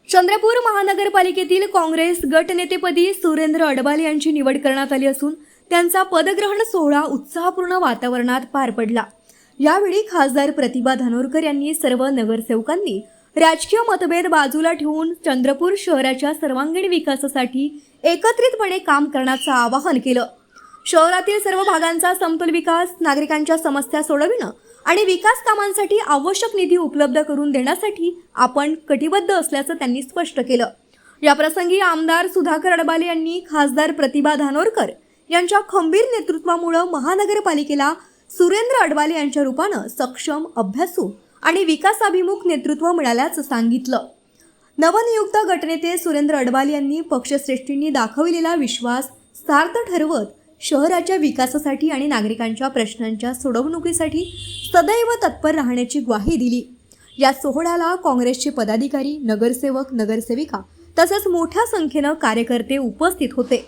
चंद्रपूर महानगरपालिकेतील काँग्रेस गटनेतेपदी सुरेंद्र अडबाले यांची निवड करण्यात आली असून त्यांचा पदग्रहण सोहळा उत्साहपूर्ण वातावरणात पार पडला। यावेळी खासदार प्रतिभा धानोरकर यांनी सर्व नगरसेवकांनी राजकीय मतभेद बाजूला ठेवून चंद्रपूर शहराच्या सर्वांगीण विकासासाठी एकत्रितपणे काम करण्याचं आवाहन केलं। शहरातील सर्व भागांचा समतोल विकास, नागरिकांच्या समस्या सोडविणं आणि विकास कामांसाठी आवश्यक निधी उपलब्ध करून देण्यासाठी आपण कटिबद्ध असल्याचं त्यांनी स्पष्ट केलं। या प्रसंगी आमदार सुधाकर अडबाले यांनी खासदार प्रतिभा धानोरकर यांच्या खंबीर नेतृत्वामुळे महानगरपालिकेला सुरेंद्र अडबाले यांच्या रूपानं सक्षम, अभ्यासू आणि विकासाभिमुख नेतृत्व मिळाल्याचं सांगितलं। नवनियुक्त गटनेते सुरेंद्र अडबाले यांनी पक्षश्रेष्ठींनी दाखविलेला विश्वास सार्थ ठरवत शहराच्या विकासासाठी आणि नागरिकांच्या प्रश्नांच्या सोडवणुकीसाठी सदैव तत्पर राहण्याची ग्वाही दिली। या सोहळ्याला काँग्रेसचे पदाधिकारी, नगरसेवक, नगरसेविका तसेच मोठ्या संख्येने कार्यकर्ते उपस्थित होते।